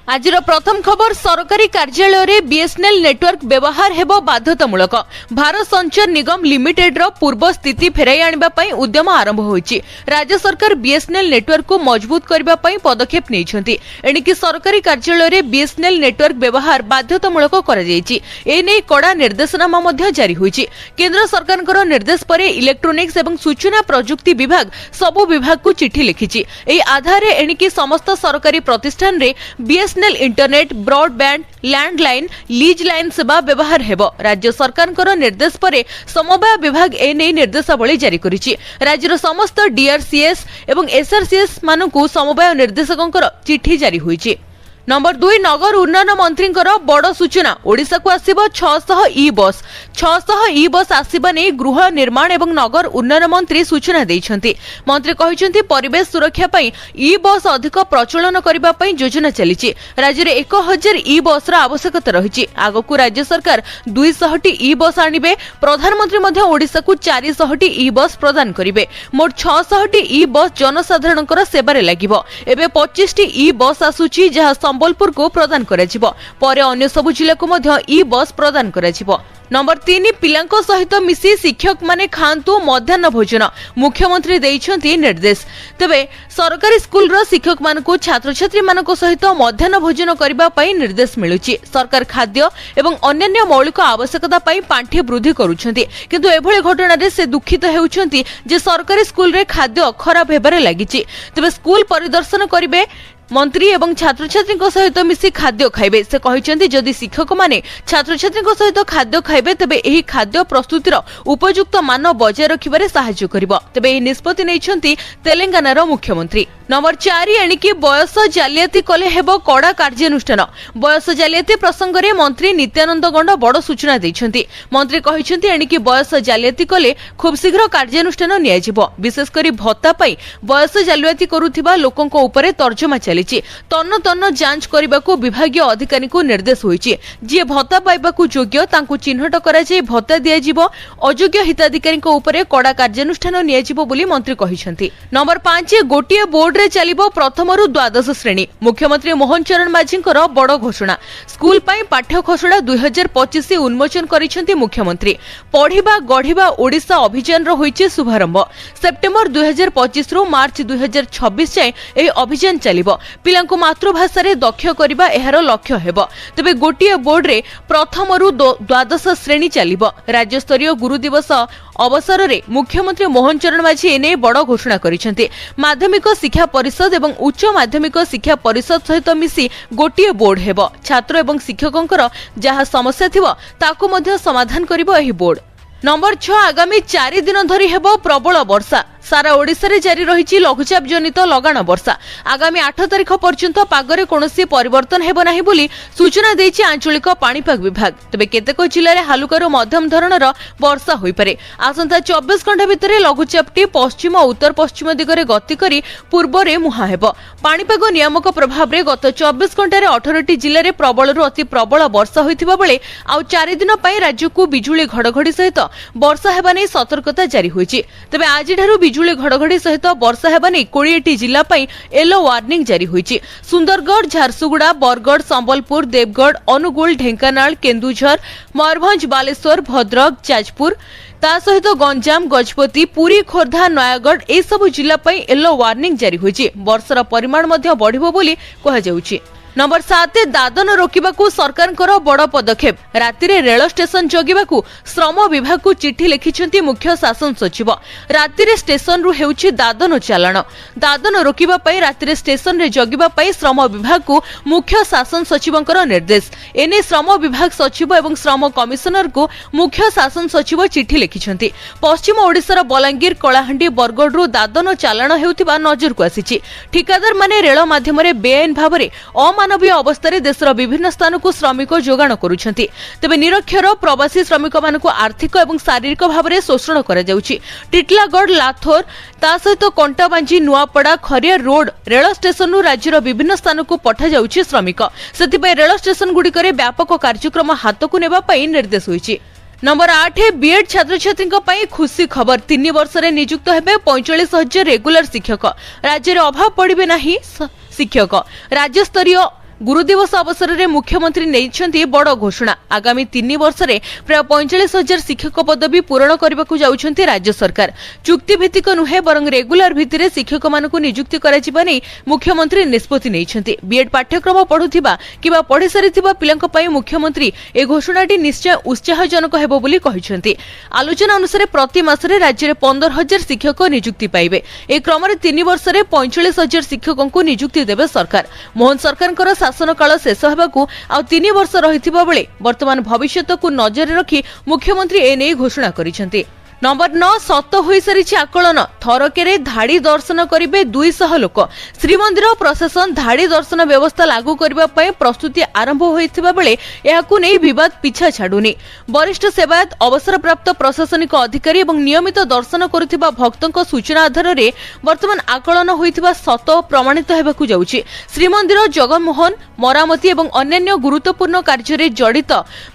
आज प्रथम खबर सरकारी कार्यालय रे बीएसएनएल नेटवर्क व्यवहार हेबो बाध्यतामूलक। भारत संचार निगम लिमिटेड रो पूर्व स्थिति फेराई आनिबा पई उद्यम आरंभ होईछि। राज्य सरकार बीएसएनएल नेटवर्क को मजबूत करबा पई पदक्षेप नेइछन्ति। एणिकि सरकारी कार्यालय रे बीएसएनएल नेटवर्क व्यवहार बाध्यतामूलक करा जाईछि। ए नै कड़ा निर्देशनामा मध्ये जारी होईछि। केंद्र सरकारकर निर्देश परे इलेक्ट्रोनिक्स एवं सूचना प्रजुक्ति विभाग सबु विभाग को चिठी लिखिछि। एई आधार रे एणिकि समस्त सरकारी प्रतिष्ठान रे BSNL internet broadband landline lease line सेवा व्यवहार हेबो। राज्य सरकारकर निर्देश परे समवाय विभाग ए नै निर्देशावली जारी करिछि। राज्यर समस्त डीआरसीएस एवं एसआरसीएस मानकु समवाय निर्देशकंकर चिठी जारी होईछि। नंबर 2 नगर उन्नयन मंत्री बड़ सूचना ओडिशा को आसिबो 600 ई बस। 600 ई बस आसिबा नै गृह निर्माण एवं नगर उन्नयन मंत्री सूचना दैछन्ति। मंत्री कहिसन्ति परिवेश सुरक्षा पई ई बस अधिक प्रचलन करिबा पई योजना चलिछि। राज्य रे 1000 ई बस रा आवश्यकता रहिछि। आगकु राज्य सरकार 200 टी ई बस आनिबे। प्रधानमंत्री मध्ये ओडिशा को 400 टी ई बस प्रदान करिवे। मोट 600 टी ई बस जनसाधारणकर सेवारे लागिबो। एबे 25 टी ई बस आसुछि जहा संबलपुर को प्रदान कराजिबो। परे अन्य सबु जिला को मध्ये ई बस प्रदान कराजिबो। नंबर 3 पिलांको सहित मिसी शिक्षक माने खांतु मध्याह्न भोजन मुख्यमंत्री दैछन्ति निर्देश। तबे सरकारी स्कूल रो शिक्षक मानको छात्र छात्री मानको सहित मध्याह्न भोजन करिबा पई निर्देश मिलुछि। सरकार खाद्य एवं अन्य मौलिक आवश्यकता पई पांठी वृद्धि करूछन्ति, किंतु एभଳି घटना रे से दुखित हेउछन्ति जे सरकारी स्कूल रे खाद्य खराब हेबारे लागिछि। तबे स्कूल परिदर्शन करिवे मंत्री एवं छात्र छात्री सहित मिसी खाद्य खाइबे। से कहिसन्ति जदि शिक्षक माने छात्र छात्री सहित खाद्य खाइबे तबे एही खाद्य प्रस्तुतिर उपयुक्त मान बजाय रखिबारे सहायता करिबो। तबे एही निष्पत्ति नैछन्ति तेलंगानार मुख्यमंत्री। नंबर 4 एणिकि बयस जालियाती कले हेबो कड़ा कार्यानुष्ठान। बयस जालियाती प्रसंग रे मंत्री नित्यानंद गंड बड़ सूचना दैछन्ति। मंत्री कहिसन्ति एणिकि बयस जालियाती कले खूब शीघ्र कार्यानुष्ठान नियाजिबो। विशेष करी भत्ता पई बयस जालियाती करूथिबा लोकंको उपरे तर्जमा तन्न तन्न जांच करने विभागीय अधिकारी को निर्देश होईछि। जे भत्ता पाइबाकू योग्य तांकू चिन्हट करा जाय भत्ता दियाजिबो। अयोग्य हिताधिकारी उपरे कड़ा कार्यानुष्ठान नियाजिबो बोली मंत्री कहिसन्ति। नंबर 5 गोटिए बोर्ड रे चलिबो प्रथम रु द्वादश श्रेणी। मुख्यमंत्री मोहन चरण माझींकर बड़ घोषणा। स्कूल पई पाठ्य खसड़ा 2025 उन्मोचन करिसन्ति मुख्यमंत्री। पढ़िबा गढ़िबा ओडिशा अभियान रो होईछि शुभारंभ। सेप्टेम्बर 2025 रु मार्च 2026 जाय एही अभियान चलिबो। पिलांको मातृभाषा रे दक्ष करिबा एहार लक्ष्य हेबो। तबे गोटिए बोर्ड रे प्रथम रु द्वादश श्रेणी चलिबो। राज्य स्तरीय गुरु दिवस अवसर रे मुख्यमंत्री मोहन चरण माझी एने बड़ घोषणा करिसन्ति। माध्यमिक शिक्षा परिषद एवं उच्च माध्यमिक शिक्षा परिषद सहित मिसी गोटिए बोर्ड हेबो। छात्र एवं शिक्षकंकर जहा समस्या थिबो ताकू मध्ये समाधान करिबो एही बोर्ड। नंबर 6 आगामी 4 दिन धरी हेबो प्रबल वर्षा। सारा ओडिशा रे जारी रहिछि लघुचाप जनित लगाण वर्षा। आगामी 8 तारिख पर्यंत पागरे कोनोसी परिवर्तन हेबो नाही बोली सूचना दैछि आंचलिक पाणीपाग विभाग। तबे केतेक जिल्ला रे हालुकारो मध्यम धरणर वर्षा होई पारे। आसंता 24 घंटा भितरे लघुचापटी पश्चिम और उत्तर पश्चिम दिगरे गति करी पूर्व रे मुहा हेबो। पाणीपाग नियामक प्रभाव रे गत 24 घंटा रे 18 जिल्ला रे प्रबल रु अति प्रबल वर्षा होइथिबा बेले आ 4 दिन पई राज्य को बिजुली घड़घड़ी सहित वर्षा हेबा नै सतर्कता जारी होइछि। तबे आज ठारू बिजुली घड़घड़ी सहित वर्षा हेबा नै 20 जिला पई येलो वार्निंग जारी होइछि। सुंदरगढ़ झारसुगुड़ा बरगढ़ संबलपुर देवगढ़ अनुगुल ढेंकानाल केन्दुझर मयूरभंज बालेश्वर भद्रक जाजपुर ता सहित गंजाम गजपति पुरी खोर्धा नयागढ़ ए सब जिला पई येलो वार्निंग जारी होइछि। वर्षार परिमाण मध्ये बढ़िबो बोली कहा जाउछि। नंबर 7 दादन रोकिबाकू सरकारकर बड़ पदक्षेप। राति रे रेल स्टेशन जगिबाकू श्रम विभाग को चिठी लिखिछन्ति मुख्य शासन सचिव। राति रे स्टेशन रु हेउछि दादन चालाण। दादन रोकिबा पई राति रे स्टेशन रे जगिबा पई श्रम विभाग को मुख्य शासन सचिवंकर निर्देश। एने श्रम विभाग सचिव एवं श्रम कमिशनर को मुख्य शासन सचिव चिठी लिखिछन्ति। पश्चिम ओडिशार बलांगीर कलाहांडी बरगढ़ रु दादन चालाण हेउथिबा नजर को आसीछि। ठिकादार माने रेल माध्यम रे बेआईन भाबरे मानवीय अवस्था रे देशर विभिन्न स्थान को श्रमिक जोगाण करुछन्ति। तबे निरक्षर प्रवासी श्रमिक मानकु आर्थिक एवं शारीरिक भाव में शोषण करा जाउछि। टिटलागढ़ लाथोर ता सहित Kantabanji Nuapada Khariar road rail station नु राज्यर विभिन्न स्थान को पठा जाउछि श्रमिक। सेतिपय रेल स्टेशन गुडिकरे व्यापक कार्यक्रम हातकु नेबा पई निर्देश होइछि। नंबर 8 बीएड छात्र छात्री खुशी खबर 3 वर्ष रे नियुक्त हेबे 45,000 रेगुलर शिक्षक। राज्य रे अभाव पड़िबे नाही शिक्षक। राज्य स्तरीय गुरुदिवस अवसर में मुख्यमंत्री नहीं बड़ घोषणा आगामी 3 वर्ष में प्राय 45,000 शिक्षक पदवी पूरण करने को जाउछंती राज्य सरकार। चुक्तिभित्तिक नुहे बरं रेगुलर भित्तिरे शिक्षक मानक नियुक्ति कराजिबा नै मुख्यमंत्री निष्पत्ति नैछंती। बीएड पाठ्यक्रम पढुथिबा किबा पढि सारिथिबा पिलांक पई मुख्यमंत्री ए घोषणाटी निश्चय उत्साहजनक हेबो बोली कहिसंती। आलोचना अनुसार प्रति मासरे राज्य में 15,000 शिक्षक नियुक्ति पाइबे। ए क्रम में 3 वर्ष में 45,000 शिक्षकों नियुक्ति देवे सरकार। मोहन सरकार शासन काल शेष होगाकू आ 3 वर्ष रहिथिबा बेले वर्तमान भविष्यत को नजर रखी मुख्यमंत्री एने घोषणा करिसेंती। नंबर 9 सत होई सारिछि आकलन थरकेरे धाड़ी दर्शन करिबे 200 लोक। श्रीमंदिर प्रशासन धाड़ी दर्शन व्यवस्था लागू करबा पय प्रस्तुति आरंभ होइथिबा बेले एहाकू नै विवाद पिछा छाडुनी। वरिष्ठ सेवायत अवसरप्राप्त प्रशासनिक अधिकारी एवं नियमित दर्शन करुथिबा भक्तଙ୍କ सूचना आधार रे वर्तमान आकलन होइथिबा सत प्रमाणित हेबाकू जाउछि। श्रीमंदिर जगमोहन मरामती एवं अन्य गुरुत्वपूर्ण कार्य रे जड़ित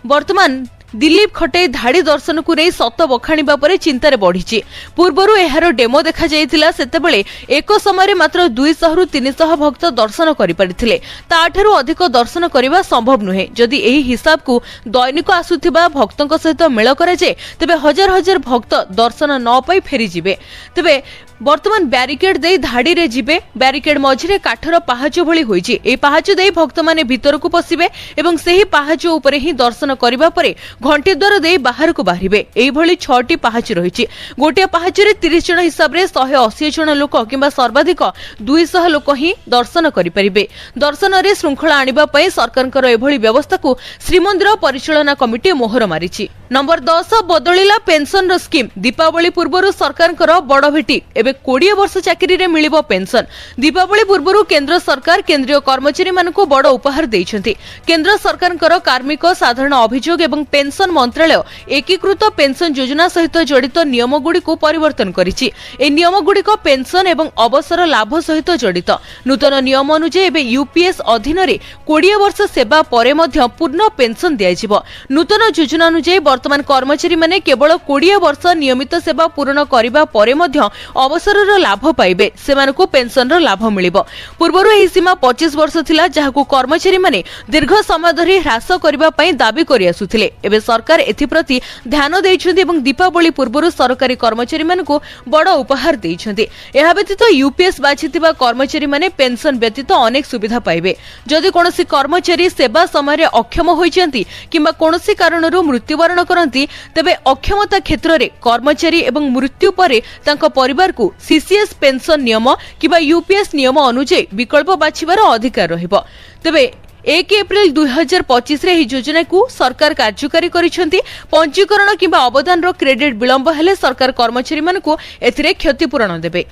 वर्तमान दिलीप खटे धाड़ी दर्शन को नहीं सत बखाणिबा परे चिंतार बढ़ी। पूर्वरु एहार डेमो देखा जाइतिला सेतेबेले एक समय मात्र 200 रु 300 भक्त दर्शन करिपारिथिले। ताठारु अधिक दर्शन करिबा संभव नुहे। जदि एही हिसाब को दैनिक आसुथिबा भक्तଙ୍କ सहित मेल करा जाय तेबे हजार हजार भक्त दर्शन न पाई फेरी जिवे। तेबे वर्तमान ब्यारिकेड दे धाड़ी रे जिबे। ब्यारिकेड मझिरे काठर पाहाच भली होईछि। ए पाहाच दे भक्त माने भीतर को पसिबे एवं सेही पाहाच ऊपर ही दर्शन करिबा परे घंटी द्वार दे बाहर को बाहरिबे। एई भली 6टी पाहाच रहिछि। गोटे पाहाच रे 30 जण हिसाब रे 180 जण लोक किंबा सर्वाधिक 200 लोक ही दर्शन करि परिबे। दर्शन रे श्रृंखला आनिबा पई सरकारकर एभली व्यवस्था को श्रीमंदिर परिचालना कमिटी मोहर मारिछि। नंबर 10 बदलिला पेंशन रो स्कीम। दीपावली पूर्वरु सरकारकर बड़ भेटी एबे 20 वर्ष चाकरी रे मिलिबो पेंशन। दीपावली पूर्वरु केंद्र सरकार केंद्रीय कर्मचारी मानकु बड़ उपहार दैछंती। केंद्र सरकारकर कार्मिक साधारण अभियोग एवं पेंशन मंत्रालय एकीकृत पेंशन योजना सहित जड़ित नियम गुड़िक परिवर्तन करिछि। ए नियम गुड़िक पेंशन एवं अवसर लाभ सहित जड़ित। नूतन नियम अनुसार एबे यूपीएस अधीन रे 20 वर्ष सेवा परे मध्य पूर्ण पेंशन दियाजिबो। नूतन योजना अनुसार वर्तमान कर्मचारी माने केवल 20 वर्ष नियमित सेवा पूर्ण करिबा परे मध्य अवसरर लाभ पाइबे। सेमानकु पेंशनर लाभ मिलिबो। पूर्वरु एही सीमा 25 वर्ष थिला जहाकु कर्मचारी माने दीर्घ समय धरि ह्रास करिबा पई दाबी करि आसुथिले। एबे सरकार एथि प्रति ध्यान दैछन्ती एवं दीपावली पूर्वरु सरकारी कर्मचारी मानकु बड़ उपहार दैछन्ती। एहा व्यतीत यूपीएस बाछिथिबा कर्मचारी माने पेंशन व्यतीत अनेक सुविधा पाइबे। जदि कोनोसी कर्मचारी सेवा समय रे अक्षम होइछन्ती किंबा कोनोसी कारणरु मृत्युवरण करन्ती तेबे अक्षमता क्षेत्र रे कर्मचारी एवं मृत्यु परे तांको परिवार को सीसीएस पेंशन नियम किबा यूपीएस नियम अनुसार विकल्प बाछिबार अधिकार रहिबो। तेबे 1 एप्रिल 2025 रे ही योजना को सरकार कार्यकारी करिसेंती। पंजीकरण किबा अवदान रो क्रेडिट विलंब हेले सरकार कर्मचारी मानकु एथिरे क्षतिपूरण देबे।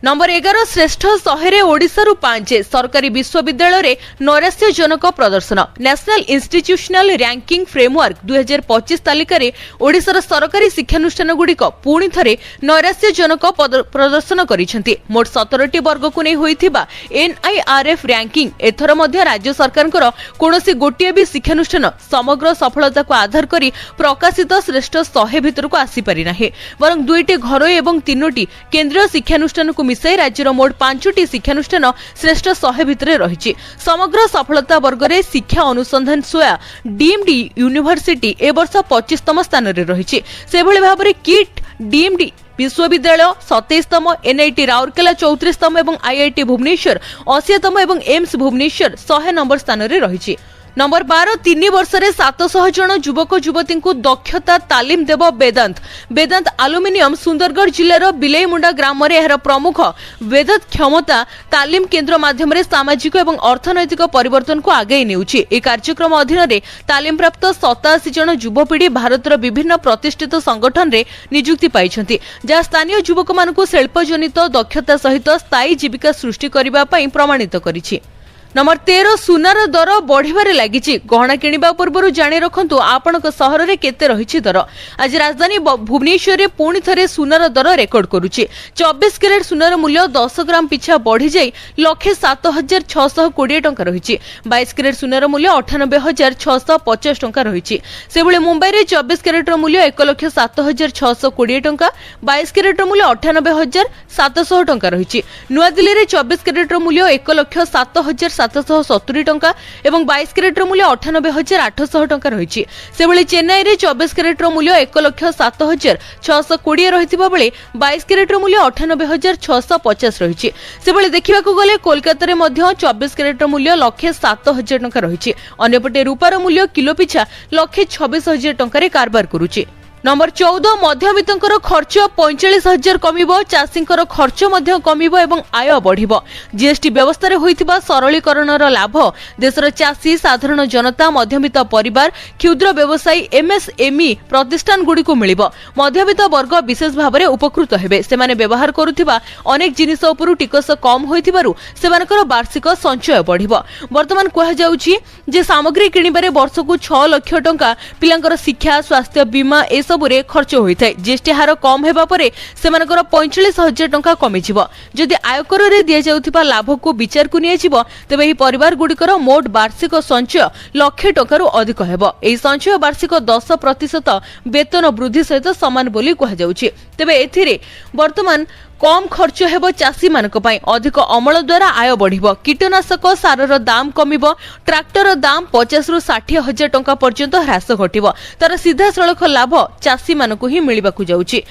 नंबर 11 श्रेष्ठ 100 रे ओडिसा रु 5 सरकारी विश्वविद्यालय रे नैराश्यजनक प्रदर्शन। नेशनल इंस्टीट्यूशनल रैंकिंग फ्रेमवर्क 2025 तालिका रे ओडिसा सरकारी शिक्षानुष्ठान गुड़िक पुणी थरे नैराश्यजनक प्रदर्शन करिसेंती। मोट 17टी वर्ग को नै होइथिबा एनआईआरएफ रैंकिंग एथर मध्य राज्य सरकारकर कोनोसी गोटिए भी शिक्षानुष्ठान समग्र सफलता को आधार करी प्रकाशित श्रेष्ठ 100 भितर को आसी पारि नाही। बरं 2टी घरोई एवं 3टी केंद्रीय शिक्षानुष्ठान को मिसाई राज्यर मोट 5टी शिक्षानुष्ठान श्रेष्ठ 100 भितर रही। समग्र सफलता वर्ग रे शिक्षा अनुसंधान सोया डीम्ड यूनिवर्सिटी ए वर्ष 25तम स्थान रे रही। से भली भाबरे किट डीम्ड विश्वविद्यालय 27तम, एनआईटी राउरकेला 34तम एवं आईआईटी भुवनेश्वर 80तम एवं एम्स भुवनेश्वर 100 नंबर स्थान रे रही। नंबर 12 3 वर्ष रे 700 जन युवक युवती को दक्षता तालीम देव वेदांत। वेदांत आलुमिनियम सुंदरगढ़ जिल्लार बिलेईमुंडा ग्राम रे एहर प्रमुख वेदांत क्षमता तालीम केन्द्र माध्यम रे सामाजिक एवं अर्थनैतिक परिवर्तन को आगे नेउछि। ए कार्यक्रम अधीन रे तालीम प्राप्त 87 जन युवपीढ़ी भारतर विभिन्न प्रतिष्ठित संगठन रे नियुक्ति पाइछन्ति, जहा स्थानीय युवक मानकु शिल्पजनित दक्षता सहित स्थायी जीविका सृष्टि करिबा पई प्रमाणित करिछि। नंबर 13 सुनार दर बढ़िबारे लागिछि। गहना किनिबा पूर्वरु जानि रखंतु आपणक सहर रे केते रहिछि दर। आज राजधानी भुवनेश्वर रे पुणी थरे सुनार दर रेकर्ड करूछि। 24 कैरेट सुनार मूल्य 10 ग्राम पिछा बढ़ी जाई 1,07,620 टंका रहिछि। 22 कैरेट सुनार मूल्य 98,650 टंका रहिछि। सेबळे मुंबई रे 24 कैरेट रो मूल्य 1,07,620 टंका, 22 कैरेट रो मूल्य 98,700 टंका रहिछि। नुआ दिल्ली रे 24 कैरेट रो मूल्य 1,07,700 770 टंका एवं 22 क्यारेटर मूल्य 98,800 टंका रही। सेभली चेन्नई रे 24 क्यारेटर मूल्य 1,07,620 रहिथिबा बेले 22 क्यारेटर मूल्य 98,650 रही। सेभली देखिबाकू गले कोलकाता रे मध्य 24 क्यारेटर मूल्य 1,07,000 टंका रही। अन्यपटे रूपार मूल्य किलो पिछा 1,26,000 टंका रे कारबार करुछि। नंबर 14 मध्यवित्तर खर्च 45,000 कमिबो, चाषींकर खर्च मध्य कमिबो एवं आय बढ़िबो। जीएसटी व्यवस्था रे होइथिबा सरलीकरणर लाभ देशर चाषी, साधारण जनता, मध्यवित्त परिवार, क्षुद्र व्यवसायी, एमएसएमई प्रतिष्ठान गुडी को मिलिबो। मध्यवित्त वर्ग विशेष भाव में उपकृत हेबे। सेमाने व्यवहार करुथिबा अनेक जिनिस उपरु टिकस कम होइथिबारु सेमानकर वार्षिक संचय बढ़िबो। वर्तमान कहा जाउछि जे सामग्री किनिबारे वर्षकु 6 लाख टंका पिलांकर शिक्षा, स्वास्थ्य बीमा सबुरे खर्च होता है। जीएसटी हार कम हेबा परे सेमानकर 45,000 टंका कमिजिबो। जदि आयकर रे दिया जाउथिबा लाभ को विचार को नियाजिबो तबे एही परिवार गुडिकर मोट वार्षिक संचय लाख टंकारु अधिक हेबो। एही संचय वार्षिक 10% वेतन वृद्धि सहित समान बोली कहा जाउछि। तबे एथिरे वर्तमान कम खर्च हेबो चाषी मानक पई। अधिक अमल द्वारा आय बढ़िबो। कीटनाशक सारर दाम कमिबो। ट्रैक्टर दाम 50 रु 60,000 टंका पर्यंत ह्रास घटिबो। तर सीधा सड़क लाभ चाषी मानक ही मिलिबाकू जाउछि।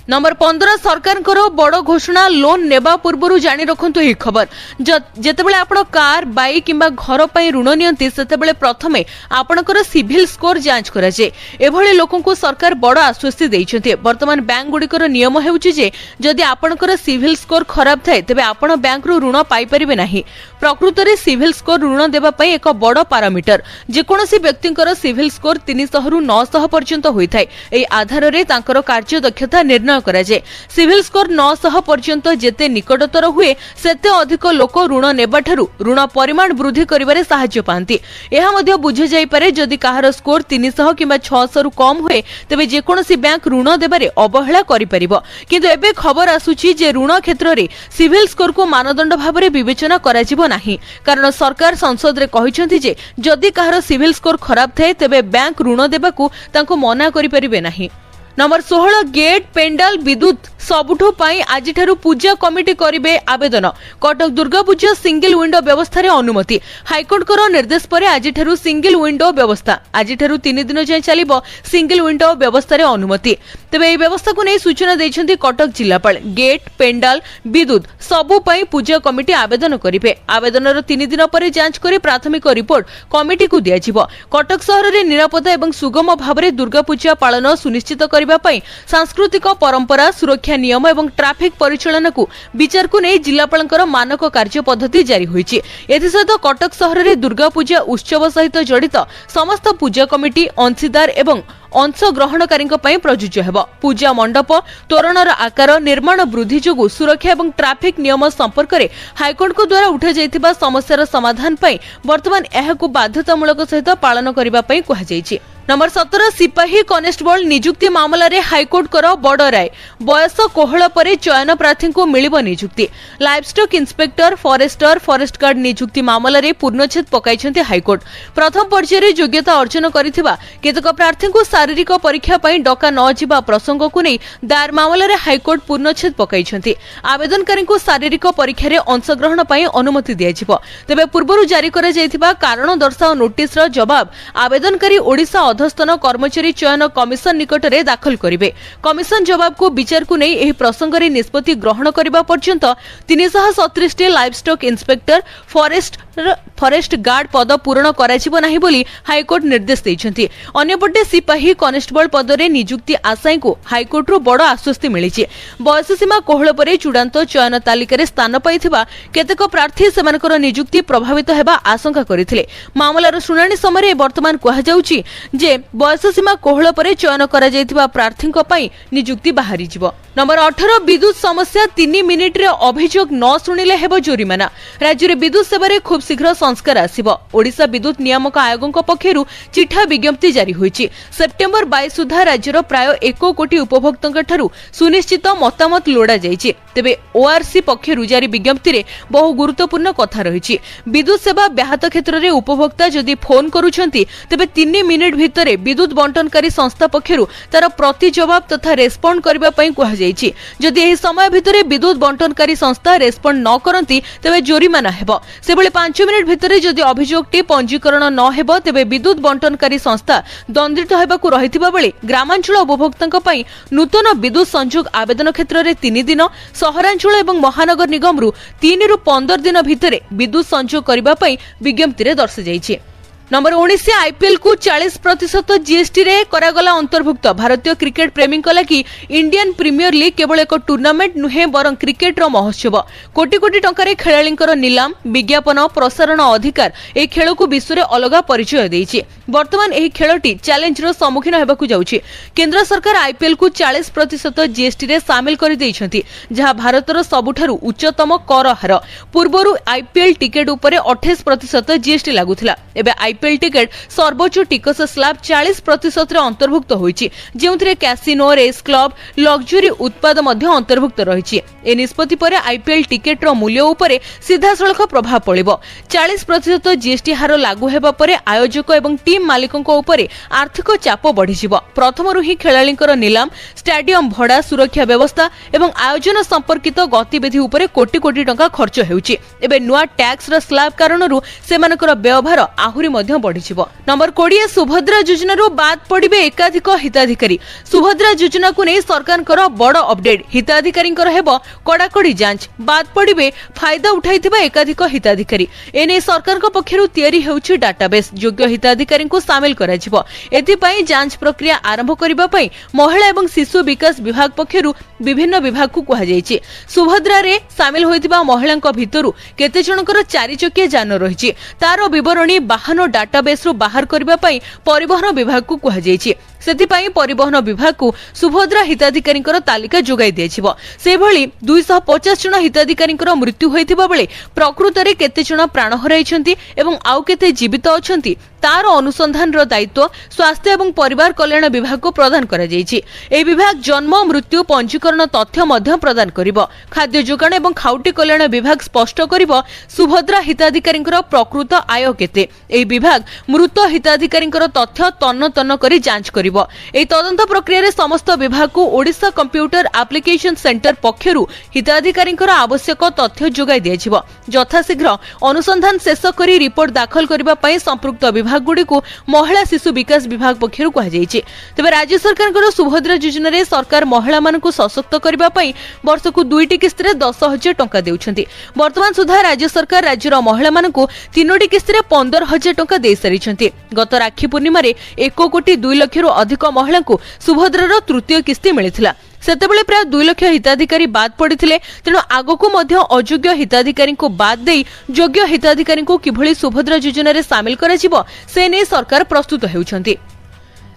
नंबर 15 सरकार बड़ घोषणा। लोन नेबा पूर्व जानी रखंतु ही खबर। जेतेबेले आपण कार, बाइक किंबा घर पई ऋण नियंती सेतेबेले प्रथमे आपणकर सिविल स्कोर जांच करा जे। एभली लोकंकु सरकार बड़ आश्वस्ति दैछन्ते। वर्तमान बैंक गुडिकर नियम हेउछि जे जदि आपणकर सिविल स्कोर खराब थाए तबे आपण बैंक रु ऋण पाई परिबे नाही। प्रकृत रे सिविल स्कोर ऋण देबा पई एक बड़ पैरामीटर। जे कोनोसी व्यक्तिंकर सिविल स्कोर 300 रु 900 पर्यंत होइथाय। एई आधार रे तांकर कार्य दक्षता निर्णय कराजे। सिविल स्कोर 900 पर्यंत जेते निकटतर हुए सेते अधिक लोक ऋण नेबाठारु ऋण परिमाण वृद्धि करिबारे सहाय्य पांती। एहा मध्ये बुझे जाई पारे जदि काहार स्कोर 300 किंबा 600 रु कम हुए तबे जे कोनोसी बैंक ऋण देबारे अवहेला करि परिबो। किंतु एबे खबर आसुची जे ऋण क्षेत्र रे सिविल स्कोर को मानदंड भाबरे विवेचना कराजिबो नाही। कारण सरकार संसद रे कहिसंती जे जदि काहार सिविल स्कोर खराब थाए तबे बैंक ऋण देबाकू तांको मना करि परिबे नाही। नंबर 16 गेट, पेंडाल, विद्युत सबुठो पाई आजिठारु पूजा कमिटी करिबे आवेदन। कटक दुर्गा पूजा सिंगल विंडो व्यवस्था रे अनुमति। हाईकोर्ट को निर्देश पर आजिठारु सिंगल विंडो व्यवस्था। आजिठारु 3 दिन जाय चलिबो सिंगल विंडो व्यवस्था रे अनुमति। तबे एई व्यवस्था को नै सूचना दैछन्ती कटक जिल्लापाल। गेट, पेंडाल, विद्युत सबु पाई पूजा कमिटी आवेदन करिबे। आवेदनर 3 दिन पर जांच करि प्राथमिक रिपोर्ट कमिटी को दिया जिवो। कटक शहर रे निरापत्ता एवं सुगम भाबरे दुर्गा पूजा पालन सुनिश्चित करिबा पई सांस्कृतिक परंपरा, सुरक्षा नियम एवं ट्रैफिक परिचालन को विचार को नहीं जिलापालंकर मानक कार्य पद्धति जारी होईछि। एथिसहित कटक शहर रे दुर्गा पूजा उत्सव सहित जड़ित समस्त पूजा कमिटी अंशीदार एवं अंश ग्रहणकारी प्रযোज्य हेब। पूजा मंडप, तोरणर आकार, निर्माण वृद्धि जोगु सुरक्षा एवं ट्रैफिक नियम संपर्क में हाईकोर्ट को द्वारा उठा जाइथिबा समस्यार समाधान पई वर्तमान एहाकु बाध्यतामूलक सहित पालन करिबा पई कहा जाइछि। नंबर 17 सिपाही कनेस्टेबल नियुक्ति मामला रे हाईकोर्ट कर बड़ राय। बयस कोहल पर चयन प्रार्थी को मिलिब नियुक्ति। Livestock inspector, forester, forest guard नियुक्ति मामला रे पूर्णछेद पकाइछन्ते हाईकोर्ट। प्रथम पर्यायर रे योग्यता अर्जन करिथिबा केतक प्रार्थी को शारीरिक परीक्षा पई डका न जिबा प्रसंग को नै दायर मामला रे हाईकोर्ट पूर्णछेद पकाइछन्ते। आवेदनकारी को शारीरिक परीक्षा रे अंशग्रहण पई अनुमति दिया जिवो। तबे पूर्वरु जारी करा जाइथिबा कारण दर्शाओ नोटिस रो जवाब आवेदनकारी ओडिशा अधस्तन कर्मचारी चयन कमिशन निकट में दाखल करेंगे। कमिशन जवाब को विचार को नहीं एही प्रसंग रे निष्पत्ति ग्रहण करबा पर्यंत 337 लाइवस्टॉक इंस्पेक्टर, फॉरेस्ट गार्ड पद पूरण कराजिबो नाही बोली हाईकोर्ट निर्देश दैछन्ती। अन्यपटे सिपाही कनेस्टेबल पद रे नियुक्ति आशायी को हाईकोर्ट रो बड़ आश्वस्ति मिलिछि। बयस सीमा कोहल पर चूड़ांत चयन तालिका रे स्थान पाइथिबा केतेक प्रार्थी सेमानकर नियुक्ति प्रभावित हेबा आशंका करिथिले। मामलार शुणाणी समय वर्तमान कहा जाउछि जे बयस सीमा कोहल पर चयन करा जाइथिबा प्रार्थी पई नियुक्ति बाहरी जिवो। नंबर 18 विद्युत समस्या 3 मिनिट रे अभियोग न शुणिले हेबो जोरिमाना। राज्य रे विद्युत सेवा रे खूब शीघ्र संस्कार आसिबो। ओडिशा विद्युत नियामक आयोगक पक्षरु चिठा विज्ञप्ति जारी होईछि। सेप्टेम्बर 22 सुधा राज्यर प्राय 1 कोटी उपभोक्तांक ठारु सुनिश्चित मतामत लोड़ा जाइछि। तेबे ओआरसी पक्षरु जारी विज्ञप्ति रे बहु गुरुत्वपूर्ण कथा रही। विद्युत सेवा ब्याहत क्षेत्र में उपभोक्ता जदि फोन करुछंती तेबे 3 मिनिट भितरे विद्युत बंटनकारी संस्था पक्षरु तार प्रति जवाब तथा रेस्पोंड करबा पई कुहा जायछि। जदि एही समय भितरे विद्युत बंटनकारी संस्था रेस्पोंड न करंती तेबे जोरिमाना हेबो। सेबळे 5 मिनिट भितरे जदि अभियोगटी पंजीकरण न हेबो तेबे विद्युत बंटनकारी संस्था दंडित हेबाकू रहिथिबा बेले ग्रामांचल उपभोक्तांक पई नूतन विद्युत संयोग आवेदन क्षेत्र में 3 दिन, सहरांचल एवं महानगर निगम 3 रु 15 दिन भितरे विद्युत संयोग करबा पई विज्ञप्ति रे दर्शा जायछि। नंबर 19 आईपीएल को 40% जीएसटी रे करागला अंतर्भुक्त। भारतीय क्रिकेट प्रेमी लगी इंडियन प्रीमियर लीग केवल एक टूर्नामेंट नुहे बरं क्रिकेटर महोत्सव। कोटी कोटी टंकार खेलाड़ींकर निलाम, विज्ञापन, प्रसारण अधिकार ए खेल को विश्व में अलग परिचय देइछि। वर्तमान एही खेलटी चैलेंजर सम्मुखीन हेबाकू जाउछि। केंद्र सरकार आईपीएल को 40% जीएसटी रे शामिल कर देइछन्ति, जहा भारतर सबुठारु उच्चतम कर हार। पूर्वरु आईपीएल टिकेट उपरे 28% जीएसटी लागुथिला। एबे आईपीएल टिकेट सर्वोच्च टिकस स्लैब 40% रे अंतर्भुक्त होइछि, जेउथिरे कैसिनो, रेस क्लब, लग्जरी उत्पाद मध्य अंतर्भुक्त रहिछि। ए निष्पत्ति परे आईपीएल टिकेट रो मूल्य उपरे सीधा सळख प्रभाव पड़िबो। 40% जीएसटी हार लागू हेबा परे आयोजक एवं टीम मालिकों उपरे आर्थिक चाप बढ़िଯିବ। प्रथमरु ही खेलाड़ींकर निलाम, स्टाडियम भड़ा, सुरक्षा व्यवस्था एवं आयोजन संपर्कित गतिविधि उपरे कोटी कोटी टंका खर्च हेउछि। एबे नुआ टैक्स र स्लैब कारणरु सेमानकर व्यवहार आहुरी मध्य बढ़िଯିବ। नंबर 20 सुभद्रा योजनारु बाद पड़िबे एकाधिक हिताधिकारी। सुभद्रा योजना को नै सरकारकर बड़ अपडेट। हिताधिकारींकर हेबो कड़ाकड़ी जांच, बाद पड़िबे फायदा उठाइथिबा एकाधिक हिताधिकारी। एने सरकारक पक्षरु तयारी हेउछि डाटाबेस। योग्य हिताधिकारी को शामिल कराजिबो। एथिपाई जांच प्रक्रिया आरंभ करिबा पई महिला एवं शिशु विकास विभाग पक्षरु विभिन्न विभाग को कुहा जायछि। सुभद्रा रे शामिल होइतिबा महिलांक भितरु केते जनकर 4 चकिया जान रहिछि, तार विवरणी वाहन डाटाबेस रु बाहर करिबा पई परिवहन विभाग को कुहा जायछि। सेथिपाई परिवहन विभाग को सुभद्रा हिताधिकारींकर तालिका जोगाई दियाजिबो। सेभଳି 250 जन हिताधिकारींकर मृत्यु होइतिबा बेले प्रकृत रे केते जन प्राण हराइछन्ति एवं आउ केते जीवित अछन्ति तार अनुसंधान रो दायित्व स्वास्थ्य एवं परिवार कल्याण विभाग को प्रदान करा जायछि। ए विभाग जन्म मृत्यु पंजीकरण तथ्य मध्य प्रदान करिबो। खाद्य जोगाण एवं खाउटी कल्याण विभाग स्पष्ट करिबो सुभद्रा हिताधिकारींकर प्रकृत आय केते। ए विभाग मृत हिताधिकारींकर तथ्य तन्न तन्न करी जांच करिबो। ए तदंत प्रक्रिया रे समस्त विभाग को ओडिशा कंप्यूटर एप्लिकेशन सेंटर पक्षरु हिताधिकारींकर आवश्यक तथ्य जोगाई दियाजिबो। यथाशीघ्र अनुसंधान शेष करी रिपोर्ट दाखल करिबा पई संपृक्त विभाग गुडी को महिला शिशु विकास विभाग पक्षरु कहा जायछि। तबे राज्य सरकारकर सुभद्रा योजना रे सरकार महिला मानकु सशक्त करिबा पई वर्षकु 2टी किस्त रे 10,000 टंका देउछन्ति। वर्तमान सुधा राज्य सरकार राज्यर महिला मानकु 3टी किस्त रे 15,000 टंका देइ सारिछन्ति। गत राखी पूर्णिमा रे 1 कोटी 2 लाख रु अधिक महिलांकु सुभद्रार तृतीय किस्ती मिलिथिला। सेतेबेले प्राय 2 लाख हिताधिकारी बाद पड़िथिले। तेणु आगकु मध्य अयोग्य हिताधिकारी को बाद देई योग्य हिताधिकारी को किभଳି सुभद्रा योजना रे शामिल कराजिबो से नै सरकार प्रस्तुत हेउछन्ति।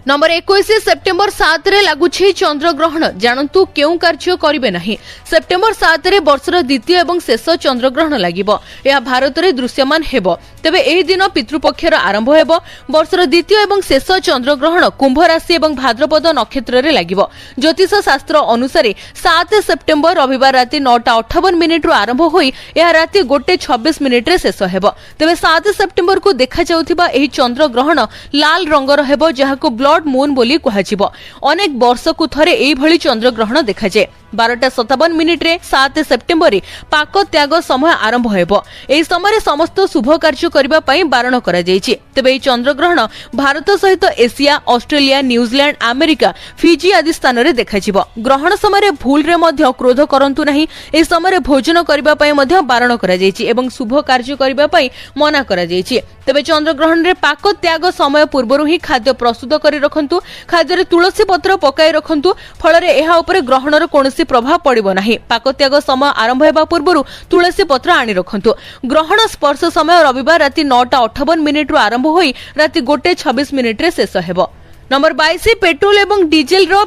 नंबर 21 सेप्टेम्बर 7 रे लागुछि चंद्रग्रहण। जानन्तु केउ कार्य करिवे नाही। सेप्टेम्बर 7 रे वर्षर द्वितीय एवं शेष चंद्रग्रहण लागिबो। या भारत रे दृश्यमान हेबो। तेबे एही दिन पितृपक्षर आरंभ हेबो। वर्षर द्वितीय एवं शेष चंद्रग्रहण कुंभ राशि एवं भाद्रपद नक्षत्र रे लागिबो। ज्योतिष शास्त्र अनुसार 7 सेप्टेम्बर रविवार राति 9:58 रु आरंभ होई या राति 1:26 रे शेष हेबो। तेबे 7 सेप्टेम्बर को देखा जाउथिबा एही चंद्रग्रहण लाल रंगर हेबो, जहाको ब्लड मून बोली कहाजिबो। अनेक वर्ष को थरे एही भଳି चंद्रग्रहण देखा जाय। 12:57 रे 7 सेप्टेम्बर रे पाक त्याग समय आरंभ हेबो। एही समय समस्त शुभ कार्य करबा पई बारण करा जायछि। तबे एही चंद्रग्रहण भारत सहित Asia, Australia, New Zealand, America, Fiji आदि स्थान रे देखाजिबो। ग्रहण समय भूल रे मध्य क्रोध करंतु नाही। एही समय भोजन करबा पई मध्य बारण करा जायछि एवं शुभ कार्य करबा पई मना करा जायछि। तबे चंद्रग्रहण रे पाक त्याग समय पूर्वरु ही खाद्य प्रस्तुत करी रखंतु। खाद्य रे तुलसी पत्र पकाई रखंतु। फल रे एहा उपरे ग्रहणर कोनोसी प्रभाव पड़िबो नाही। पाक त्याग समय आरंभ हेबा पूर्वरु तुलसी पत्र आनी रखंतु। ग्रहण स्पर्श समय रविवार राति 9:58 रु आरंभ होई राति 1:26 रे शेष हेबो। नंबर 22 पेट्रोल एवं डीजेल रो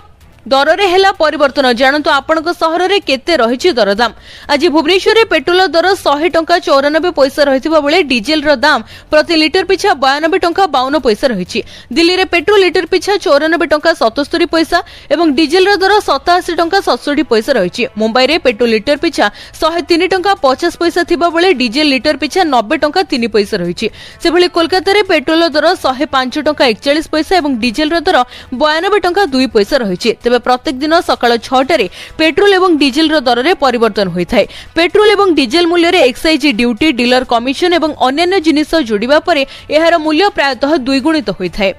दररे हेला परिवर्तन जानतु आपणक सहर रे केते रहिछि दरदाम। आज भुवनेश्वर रे पेट्रोल दर 100 टंका 94 पैसा रहिथिबा बेले डीजेल रो दाम प्रति लिटर पिछा 92 टंका 52 पैसा रहिछि। दिल्ली रे पेट्रोल लिटर पिछा 94 टंका 77 पैसा एवं डीजेल रो दर 87 टंका 67 पैसा रहिछि। मुंबई रे पेट्रोल लिटर पिछा 103 टंका 50 पैसा थिबा बेले डीजेल लिटर पिछा 90 टंका 3 पैसा रहिछि। से भली कोलकाता रे पेट्रोल दर 105 टंका 41 पैसा एवं डीजेल रो दर 92 टंका 2 पैसा रहिछि। तेबे प्रत्येक दिन सकाळ 6 रे पेट्रोल एवं डीजेल रो दर रे परिवर्तन होइथाय। पेट्रोल एवं डीजेल मूल्य रे एक्साइज ड्यूटी डीलर कमिशन एवं अन्य जिनिस जोड़िबा परे एहार मूल्य प्रायतः द्विगुणित होइथाय।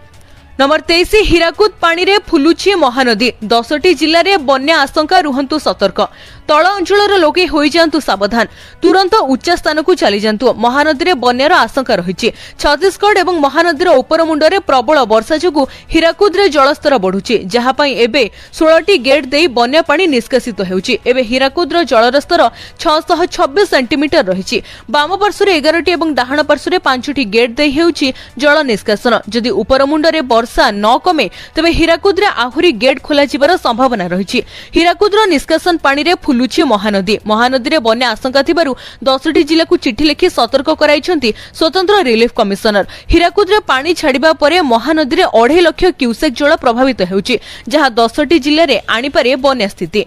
नंबर 23 हीराकुद पानी रे फुलुछि महानदी। 10टी जिल्ला रे बन्या आशंका रुहंतु सतर्क। तळ अंचलर लोके होई जांतु सावधान। तुरंत उच्च स्थान को चली जांतु। महानदी रे बन्यार आशंका रहिछि। छत्तीसगढ़ एवं महानदीर उपर मुंडरे प्रबल वर्षा जोगु हीराकुद रे जलस्तर बढ़ुछि, जहा पई एबे 16टी गेट देई बन्या पानी निष्कासित हेउछि। एबे हीराकुद रो जलर स्तर 626 सेंटीमीटर रहिछि। बाम पार्श्वरे 11टी एवं डाहाण पार्श्वरे 5टी गेट देई हेउछि जल निष्कासन। जदि उपर मुंडरे वर्षा न कमे तबे हीराकुद रे आहुरी गेट खोला जिबार संभावना रहिछि। हीराकुद रो निष्कासन पानी रे फुलुछि महानदी। महानदी रे बन्या आशंका थिबारु 10टी जिल्ला को चिठी लिखि सतर्क कराइछन्ति स्वतंत्र रिलीफ कमिशनर। हीराकुद रे पानी छाडिबा परे महानदी रे 2.5 लाख क्यूसेक जल प्रभावित हेउछि, जहा 10टी जिल्ला रे आनी पारे बन्या स्थिति।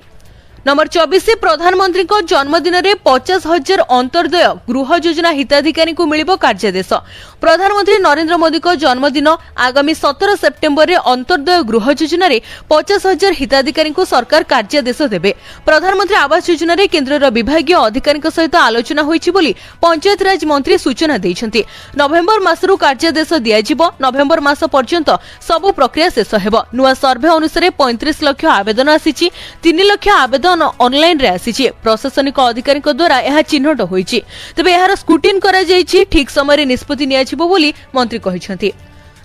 नंबर 24 प्रधानमंत्री को जन्मदिन रे 50,000 अंतर्दय गृह योजना हिताधिकारी को मिलिबो कार्यादेश। प्रधानमंत्री नरेंद्र मोदी को जन्मदिन आगामी 17 सेप्टेम्बर रे अंतर्दय गृह योजना रे 50,000 हिताधिकारी को सरकार कार्यादेश देबे। प्रधानमंत्री आवास योजना रे केंद्र विभागीय अधिकारी सहित आलोचना होईछि बोली पंचायत राज मंत्री सूचना दैछन्ति। नवेम्बर मासरु कार्यादेश दियाजिबो। नवेम्बर मास पर्यंत सब प्रक्रिया शेष हेबो। नुवा सर्वे अनुसार 35 लाख आवेदन आसीछि। 3 लाख आवेदन ऑनलाइन रे आसीछि। प्रशासनिक अधिकारी द्वारा यह चिन्हट होईछि। तबे यार स्क्रूटिन करा जाईछि। ठीक समय रे निष्पत्ति नियाजिबो बोली मंत्री कहिसंति।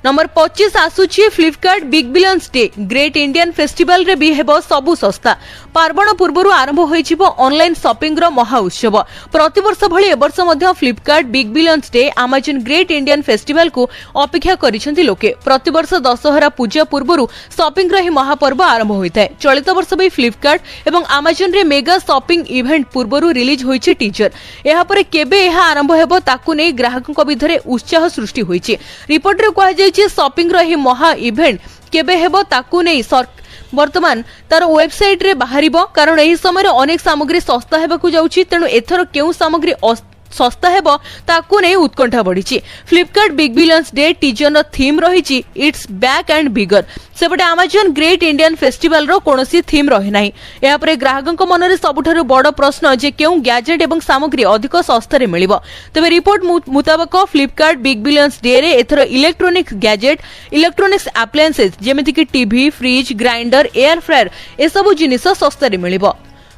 नंबर 25 आसुछि Flipkart big billions day. Great Indian festival रे भी हेबो सबु सस्ता। पार्वण पूर्वरु आरंभ होईछिबो ऑनलाइन शॉपिंग रो महा उत्सव। प्रति वर्ष भली ए वर्ष मध्ये Flipkart big billions day Amazon great Indian festival को अपेक्षा करिसंति लोके। प्रति वर्ष दशहरा पूजा पूर्वरु शॉपिंग रो ही महापर्व आरंभ होइताय। चलित वर्ष भी फ्लिपकार्ट एवं अमेजन रे मेगा शॉपिंग इवेंट पूर्वरु रिलीज होईछि टीजर। एहा परे केबे एहा आरंभ हेबो ताकु नै ग्राहकक भितरे उत्साह सृष्टि होईछि। रिपोर्ट रे कहै जाय शॉपिंग रो ही महा इवेंट केबे हेबो ताकु नै वर्तमान तार वेबसाइट रे बाहरिबो, कारण एही समय अनेक सामग्री सस्ता हेबाकू जाउछि। तेनु एथर केउ सामग्री सस्ता हेबो ताकु नै उत्कंठा बढ़िछि। Flipkart big billions day teaser theme रहिछि इट्स बैक एंड बिगर। सेपटे अमेजन ग्रेट इंडियन फेस्टिवल रो कोनोसी थीम रहि नाही। एहा परे ग्राहकक मनरे सबुठारु बड़ प्रश्न जे केउ गैजेट एवं सामग्री अधिक सस्ता रे मिलिबो। तबे रिपोर्ट मुताबिक फ्लिपकार्ट बिग बिलियंस डे रे एथर इलेक्ट्रोनिक्स गैजेट, इलेक्ट्रोनिक्स एप्लायंसेस जेमिति कि TV, fridge, grinder, air fryer ए सब जिनिस सस्ता रे मिलिबो।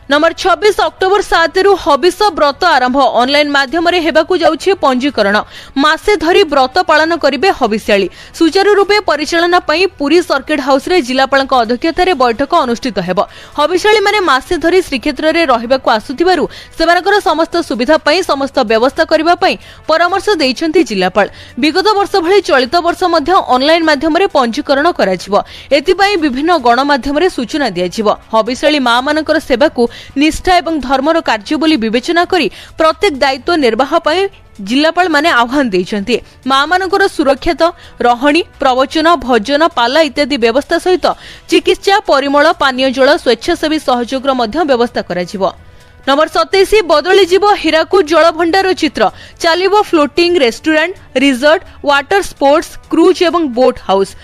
नंबर 26 अक्टोबर 7 रु हबिष व्रत आरंभ। ऑनलाइन माध्यम रे हेबाकू जाउछि पंजीकरण। मासे धरी व्रत पालन करिवे हबिष्याली। सुचारू रूपे परिचालना पई पुरी सर्किट हाउस रे जिलापालक अध्यक्षता रे बैठक अनुष्ठित हेबो। हबिष्याली माने मासे धरी श्रीक्षेत्र रे रहिबाकू आसुथिबारु सेमानकर समस्त सुविधा पई समस्त व्यवस्था करिबा पई परामर्श दैछन्ति जिलापाल। विगत वर्ष भली चलित वर्ष मध्ये ऑनलाइन माध्यम रे पंजीकरण कराजिबो। एति पई विभिन्न गणमाध्यम रे सूचना दियाजिबो। हबिष्याली मा मानकर सेवा को निष्ठा एवं धर्मर कार्य बोली विवेचना करी प्रत्येक दायित्व निर्वाह पई जिलापाल माने आह्वान दैछन्ति। मा मानकर सुरक्षित रहणी, प्रवचन, भजन, पाला इत्यादि व्यवस्था सहित चिकित्सा, परिमल, पानीय जल, स्वेच्छासेवी सहयोगर मध्य व्यवस्था कराजिबो। नंबर 27 बदली जीवो हीराकुद जल भंडार चित्र। चलिबो floating restaurant, resort, water sports, cruise एवं बोट हाउस।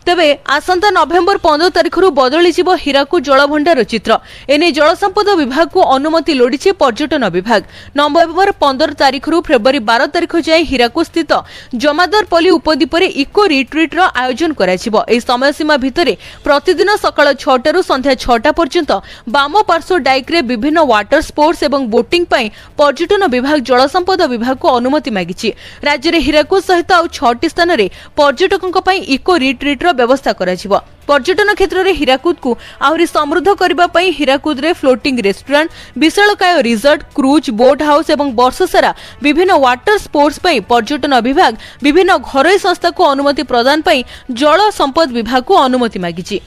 तेबे आसंता नवेम्बर 15 तारिख रु बदली जीव हीराकुद जल भंडार चित्र। एने जल संपद विभाग को अनुमति लोडिछि पर्यटन विभाग। नवेम्बर 15 तारिख रु फेब्रुआरी 12 तारिख जाए हीराकुद स्थित जमादारपल्ली उपद्वीप रे इको रिट्रीट रो आयोजन कराजिबो। एही समय सीमा भितरे प्रतिदिन सकाळ 6 रु संध्या 6 पर्यंत बाम पार्श्व डाइक रे विभिन्न वाटर स्पोर्ट्स एवं बोटिंग पई पर्यटन विभाग जल संपद विभाग को अनुमति मागिछि। राज्य रे हीराकुद सहित आ 6टी स्थान रे पर्यटकक पई इको रिट्रीट व्यवस्था कराजिबो। पर्यटन क्षेत्र में हीराकुद को आहरी समृद्ध करबा पई हीराकुद रे फ्लोटिंग रेस्टोरेंट, विशालकाय रिजॉर्ट, क्रूज, बोट हाउस एवं वर्ष सारा विभिन्न वाटर स्पोर्ट्स पई पर्यटन विभाग विभिन्न घरोई संस्था को अनुमति प्रदान पई जल संपद विभाग को अनुमति मागिछि।